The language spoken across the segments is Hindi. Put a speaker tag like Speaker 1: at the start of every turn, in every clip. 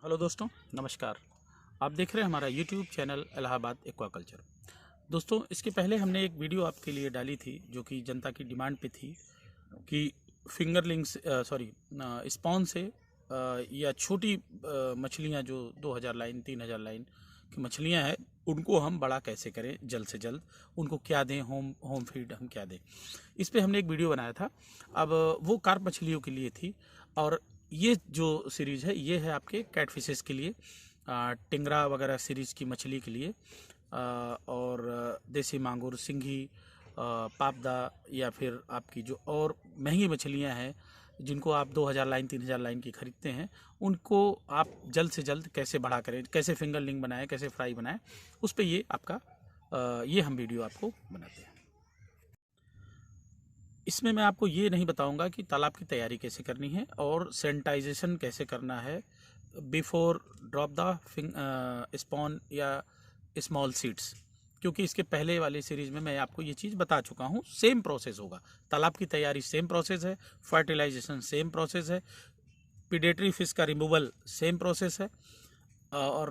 Speaker 1: हेलो दोस्तों, नमस्कार। आप देख रहे हैं हमारा यूट्यूब चैनल इलाहाबाद एक्वाकल्चर। दोस्तों, इसके पहले हमने एक वीडियो आपके लिए डाली थी जो कि जनता की डिमांड पे थी कि फिंगरलिंग्स स्पॉन से या छोटी मछलियां जो 2000 लाइन 3000 लाइन की मछलियां हैं उनको हम बड़ा कैसे करें जल्द से जल्द, उनको क्या दें, होम फीड हम क्या दें। इस पे हमने एक वीडियो बनाया था। अब वो कार्प मछलियों के लिए थी और ये जो सीरीज़ है ये है आपके कैट फिशेस के लिए, टिंगरा वगैरह सीरीज़ की मछली के लिए, और देसी मांगुर, सिंघी, पापदा या फिर आपकी जो और महंगी मछलियां हैं जिनको आप 2000 लाइन 3000 लाइन की खरीदते हैं, उनको आप जल्द से जल्द कैसे बड़ा करें, कैसे फिंगरलिंग बनाएं, कैसे फ्राई बनाएं, उस पर ये आपका ये हम वीडियो आपको बनाते हैं। इसमें मैं आपको ये नहीं बताऊंगा कि तालाब की तैयारी कैसे करनी है और सैनिटाइजेशन कैसे करना है बिफोर ड्रॉप द स्पॉन या स्मॉल सीड्स, क्योंकि इसके पहले वाली सीरीज में मैं आपको ये चीज़ बता चुका हूँ। सेम प्रोसेस होगा, तालाब की तैयारी सेम प्रोसेस है, फर्टिलाइजेशन सेम प्रोसेस है, प्रीडेटरी फिश का रिमूवल सेम प्रोसेस है, और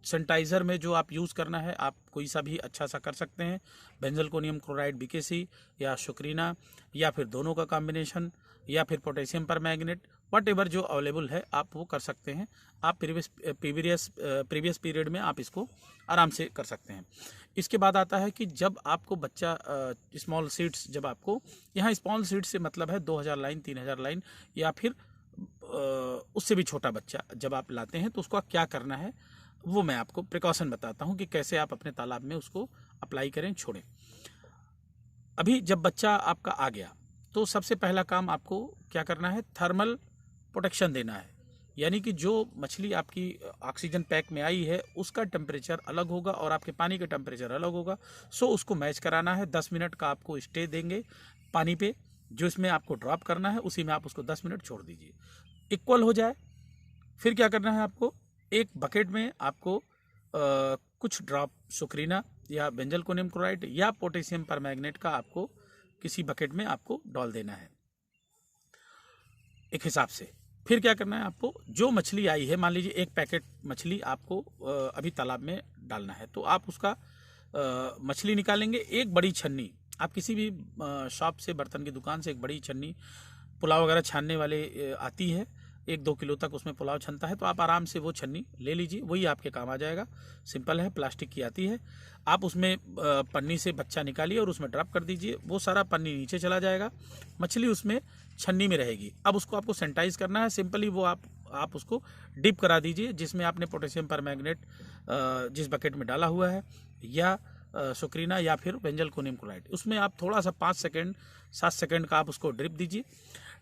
Speaker 1: सैनिटाइज़र में जो आप यूज़ करना है आप कोई सा भी अच्छा सा कर सकते हैं, बेंजोइक क्लोराइड बीकेसी या शुक्रीना या फिर दोनों का कॉम्बिनेशन या फिर पोटेशियम परमैंगनेट, वट एवर जो अवेलेबल है आप वो कर सकते हैं। आप प्रीवियस पीरियड में आप इसको आराम से कर सकते हैं। इसके बाद आता है कि जब आपको बच्चा स्मॉल सीड्स, जब आपको यहाँ स्मॉल सीड्स से मतलब है 2000 लाइन 3000 लाइन या फिर उससे भी छोटा बच्चा जब आप लाते हैं तो उसको क्या करना है वो मैं आपको प्रिकॉशन बताता हूँ कि कैसे आप अपने तालाब में उसको अप्लाई करें, छोड़ें। अभी जब बच्चा आपका आ गया तो सबसे पहला काम आपको क्या करना है, थर्मल प्रोटेक्शन देना है। यानी कि जो मछली आपकी ऑक्सीजन पैक में आई है उसका टेम्परेचर अलग होगा और आपके पानी का टेम्परेचर अलग होगा, सो उसको मैच कराना है। 10 मिनट का आपको स्टे देंगे पानी पे, जो इसमें आपको ड्रॉप करना है उसी में आप उसको 10 मिनट छोड़ दीजिए, इक्वल हो जाए। फिर क्या करना है आपको, एक बकेट में आपको कुछ ड्रॉप सुक्रीना या बेंजोइक क्लोराइड या पोटेशियम परमैंगनेट का आपको किसी बकेट में आपको डाल देना है एक हिसाब से। फिर क्या करना है आपको, जो मछली आई है, मान लीजिए एक पैकेट मछली आपको अभी तालाब में डालना है, तो आप उसका मछली निकालेंगे। एक बड़ी छन्नी, आप किसी भी शॉप से, बर्तन की दुकान से एक बड़ी छन्नी, पुलाव वगैरह छानने वाले आती है, 1-2 किलो तक उसमें पुलाव छनता है, तो आप आराम से वो छन्नी ले लीजिए, वही आपके काम आ जाएगा। सिंपल है, प्लास्टिक की आती है। आप उसमें पन्नी से बच्चा निकालिए और उसमें ड्रॉप कर दीजिए, वो सारा पन्नी नीचे चला जाएगा, मछली उसमें छन्नी में रहेगी। अब उसको आपको सैनिटाइज करना है। सिंपली वो आप उसको डिप करा दीजिए जिसमें आपने पोटेशियम परमैंगनेट जिस बकेट में डाला हुआ है या सुक्रीना या फिर बेंजोइक क्लोराइड, उसमें आप थोड़ा सा 5 सेकेंड 7 सेकेंड का आप उसको ड्रिप दीजिए।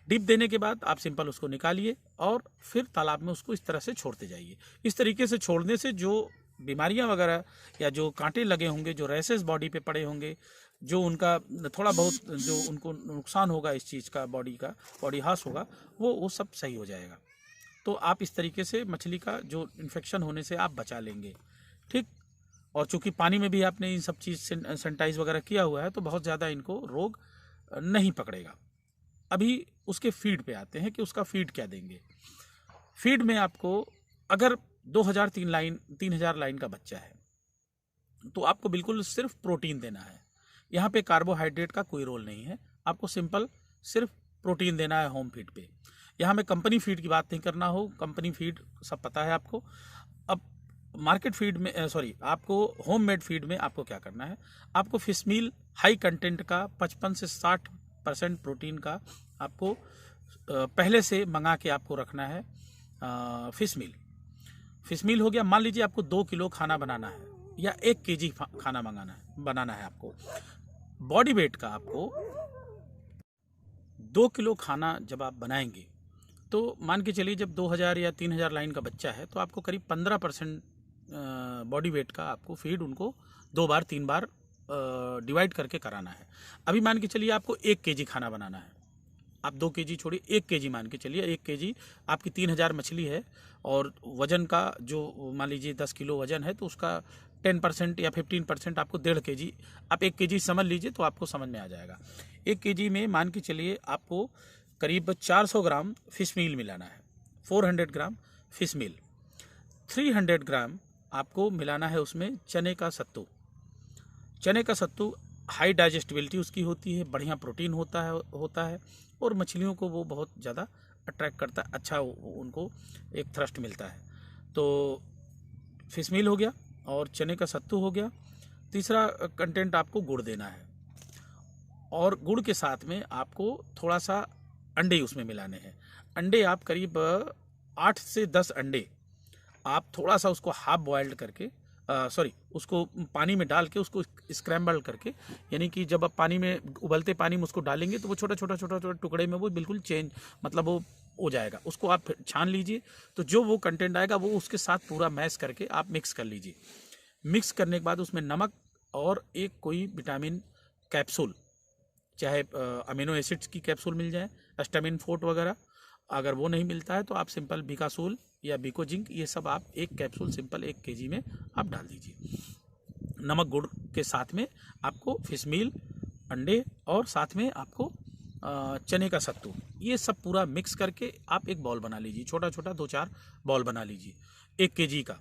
Speaker 1: डिप देने के बाद आप सिंपल उसको निकालिए और फिर तालाब में उसको इस तरह से छोड़ते जाइए। इस तरीके से छोड़ने से जो बीमारियां वगैरह या जो कांटे लगे होंगे, जो रैसेस बॉडी पे पड़े होंगे, जो उनका थोड़ा बहुत जो उनको नुकसान होगा इस चीज़ का, बॉडी हास होगा, वो सब सही हो जाएगा। तो आप इस तरीके से मछली का जो इन्फेक्शन होने से आप बचा लेंगे, ठीक। और चूंकि पानी में भी आपने इन सब चीज़ सैनिटाइज वगैरह किया हुआ है तो बहुत ज़्यादा इनको रोग नहीं पकड़ेगा। अभी उसके फीड पे आते हैं कि उसका फीड क्या देंगे। फीड में आपको अगर 3000 लाइन का बच्चा है तो आपको बिल्कुल सिर्फ प्रोटीन देना है। यहाँ पे कार्बोहाइड्रेट का कोई रोल नहीं है, आपको सिंपल सिर्फ प्रोटीन देना है होम फीड पे। यहाँ में कंपनी फीड की बात नहीं करना हो, कंपनी फीड सब पता है आपको। अब मार्केट फीड में आपको होम मेड फीड में आपको क्या करना है, आपको फिश मील हाई कंटेंट का 55 से 60% प्रोटीन का आपको पहले से मंगा के आपको रखना है। फिश मील हो गया। मान लीजिए आपको 2 किलो खाना बनाना है या 1 केजी खाना बनाना है आपको। बॉडी वेट का आपको 2 किलो खाना जब आप बनाएंगे तो मान के चलिए जब 2000 या 3000 लाइन का बच्चा है तो आपको करीब 15% बॉडी वेट का आपको फीड उनको 2 बार 3 बार डिवाइड करके कराना है। अभी मान के चलिए आपको 1 केजी खाना बनाना है, आप 2 केजी छोड़िए, 1 केजी मान के चलिए। 1 केजी आपकी 3000 मछली है और वजन का जो मान लीजिए 10 किलो वजन है तो उसका 10% या 15% आपको 1.5 केजी, आप 1 केजी समझ लीजिए तो आपको समझ में आ जाएगा। 1 केजी में मान के चलिए आपको करीब 400 ग्राम फिश मील मिलाना है, 400 ग्राम फिश मील। 300 ग्राम आपको मिलाना है उसमें चने का सत्तू। चने का सत्तू हाई डाइजेस्टिबिलिटी उसकी होती है, बढ़िया प्रोटीन होता है और मछलियों को वो बहुत ज़्यादा अट्रैक्ट करता है, अच्छा उनको एक थ्रस्ट मिलता है। तो फिश मील हो गया और चने का सत्तू हो गया। तीसरा कंटेंट आपको गुड़ देना है और गुड़ के साथ में आपको थोड़ा सा अंडे उसमें मिलाने हैं। अंडे आप करीब 8 से 10 अंडे आप थोड़ा सा उसको हाफ बॉइल्ड करके उसको पानी में डाल के उसको स्क्रैम्बल करके, यानी कि जब आप पानी में उबलते पानी में उसको डालेंगे तो वो छोटा टुकड़े में वो बिल्कुल मतलब वो हो जाएगा। उसको आप छान लीजिए, तो जो वो कंटेंट आएगा वो उसके साथ पूरा मैश करके आप मिक्स कर लीजिए। मिक्स करने के बाद उसमें नमक और एक कोई विटामिन कैप्सूल, चाहे अमीनो एसिड्स की कैप्सूल मिल जाए, एस्टामिन फोर्ट वगैरह, अगर वो नहीं मिलता है तो आप सिंपल बिकासूल या बिकोजिंक, ये सब आप एक कैप्सूल सिंपल 1 kg में आप डाल दीजिए। नमक गुड़ के साथ में आपको फिश मील, अंडे और साथ में आपको चने का सत्तू, ये सब पूरा मिक्स करके आप एक बॉल बना लीजिए। छोटा 2-4 बॉल बना लीजिए। 1 kg का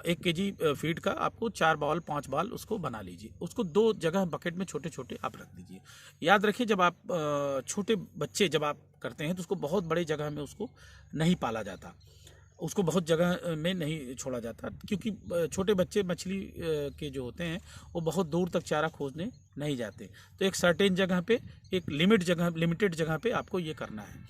Speaker 1: 1 kg फीड का आपको 4 बॉल 5 बॉल उसको बना लीजिए। उसको 2 जगह बकेट में छोटे आप रख दीजिए। याद रखिए, जब आप छोटे बच्चे जब आप करते हैं तो उसको बहुत बड़े जगह में उसको नहीं पाला जाता, उसको बहुत जगह में नहीं छोड़ा जाता, क्योंकि छोटे बच्चे मछली के जो होते हैं वो बहुत दूर तक चारा खोजने नहीं जाते। तो एक सर्टेन जगह पे, एक लिमिटेड जगह पे आपको ये करना है।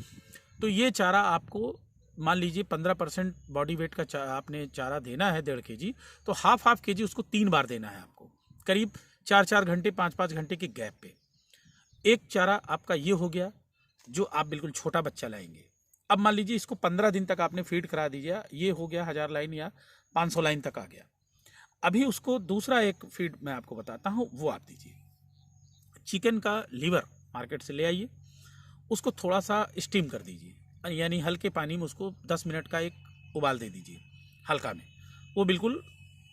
Speaker 1: तो ये चारा आपको मान लीजिए 15% बॉडी वेट का आपने चारा देना है 1.5 kg, तो हाफ kg उसको 3 बार देना है आपको, करीब 4 घंटे 5 घंटे के गैप पे। एक चारा आपका ये हो गया जो आप बिल्कुल छोटा बच्चा लाएंगे। अब मान लीजिए इसको 15 दिन तक आपने फीड करा दीजिए, ये हो गया 1000 लाइन या 500 लाइन तक आ गया। अभी उसको दूसरा एक फीड मैं आपको बताता हूँ, वो आप दीजिए। चिकन का लीवर मार्केट से ले आइए, उसको थोड़ा सा स्टीम कर दीजिए, यानी हल्के पानी में उसको 10 मिनट का एक उबाल दे दीजिए हल्का में। वो बिल्कुल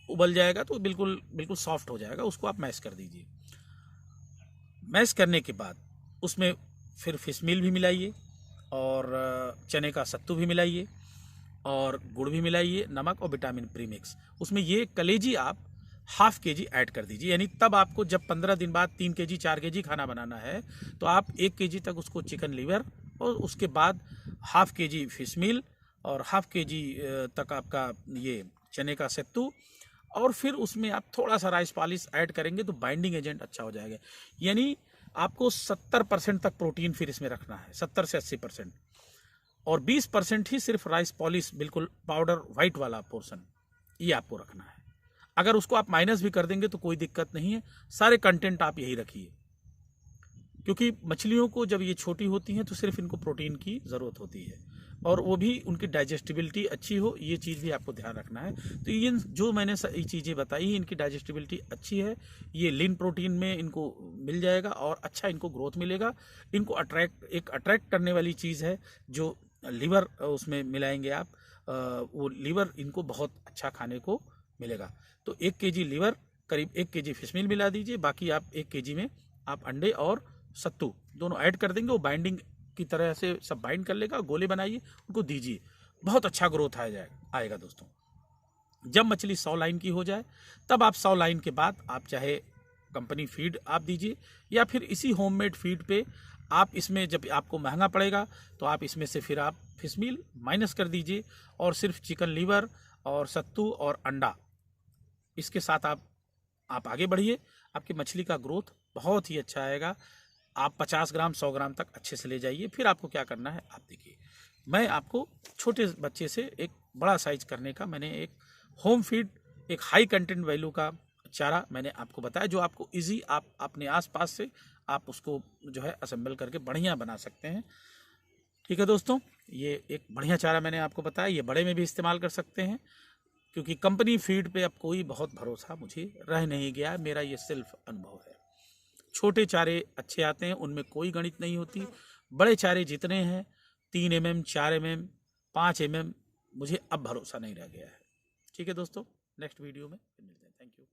Speaker 1: उबल जाएगा तो बिल्कुल सॉफ्ट हो जाएगा। उसको आप मैश कर दीजिए। मैश करने के बाद उसमें फिर फिश मील भी मिलाइए और चने का सत्तू भी मिलाइए और गुड़ भी मिलाइए, नमक और विटामिन प्रीमिक्स। उसमें ये कलेजी आप हाफ kg ऐड कर दीजिए। यानी तब आपको जब 15 दिन बाद 3 kg 4 kg खाना बनाना है तो आप 1 kg तक उसको चिकन लीवर और उसके बाद हाफ kg फिश मील और हाफ kg तक आपका ये चने का सत्तू, और फिर उसमें आप थोड़ा सा राइस पॉलिश ऐड करेंगे तो बाइंडिंग एजेंट अच्छा हो जाएगा। यानी आपको 70% तक प्रोटीन फिर इसमें रखना है, 70 से 80%, और 20% ही सिर्फ राइस पॉलिश, बिल्कुल पाउडर वाइट वाला पोर्शन, ये आपको रखना है। अगर उसको आप माइनस भी कर देंगे तो कोई दिक्कत नहीं है, सारे कंटेंट आप यही रखिए, क्योंकि मछलियों को जब ये छोटी होती हैं तो सिर्फ इनको प्रोटीन की ज़रूरत होती है और वो भी उनकी डाइजेस्टिबिलिटी अच्छी हो, ये चीज़ भी आपको ध्यान रखना है। तो ये जो मैंने ये चीज़ें बताई, इनकी डाइजेस्टिबिलिटी अच्छी है, ये लीन प्रोटीन में इनको मिल जाएगा और अच्छा इनको ग्रोथ मिलेगा। इनको अट्रैक्ट करने वाली चीज़ है जो लीवर उसमें मिलाएंगे आप, वो लीवर इनको बहुत अच्छा खाने को मिलेगा। तो 1 kg लीवर, करीब 1 kg फिश मील मिला दीजिए, बाकी आप 1 kg में आप अंडे और सत्तू दोनों ऐड कर देंगे। वो बाइंडिंग की तरह से सब बाइंड कर लेगा, गोले बनाइए, उनको दीजिए, बहुत अच्छा ग्रोथ आएगा दोस्तों। जब मछली 100 लाइन की हो जाए तब आप 100 लाइन के बाद आप चाहे कंपनी फीड आप दीजिए या फिर इसी होममेड फीड पे आप, इसमें जब आपको महंगा पड़ेगा तो आप इसमें से फिर आप फिश मील माइनस कर दीजिए और सिर्फ चिकन लीवर और सत्तू और अंडा, इसके साथ आप आगे बढ़िए। आपकी मछली का ग्रोथ बहुत ही अच्छा आएगा। आप 50 ग्राम 100 ग्राम तक अच्छे से ले जाइए। फिर आपको क्या करना है आप देखिए, मैं आपको छोटे बच्चे से एक बड़ा साइज करने का मैंने एक होम फीड, एक हाई कंटेंट वैल्यू का चारा मैंने आपको बताया, जो आपको इजी आप अपने आसपास से आप उसको जो है असेंबल करके बढ़िया बना सकते हैं। ठीक है दोस्तों, ये एक बढ़िया चारा मैंने आपको बताया, ये बड़े में भी इस्तेमाल कर सकते हैं, क्योंकि कंपनी फीड पे अब कोई बहुत भरोसा मुझे रह नहीं गया, मेरा ये सिर्फ अनुभव है। छोटे चारे अच्छे आते हैं, उनमें कोई गणित नहीं होती। बड़े चारे जितने हैं 3 mm 4 mm 5 mm, मुझे अब भरोसा नहीं रह गया है। ठीक है दोस्तों, नेक्स्ट वीडियो में मिलते हैं। Thank you.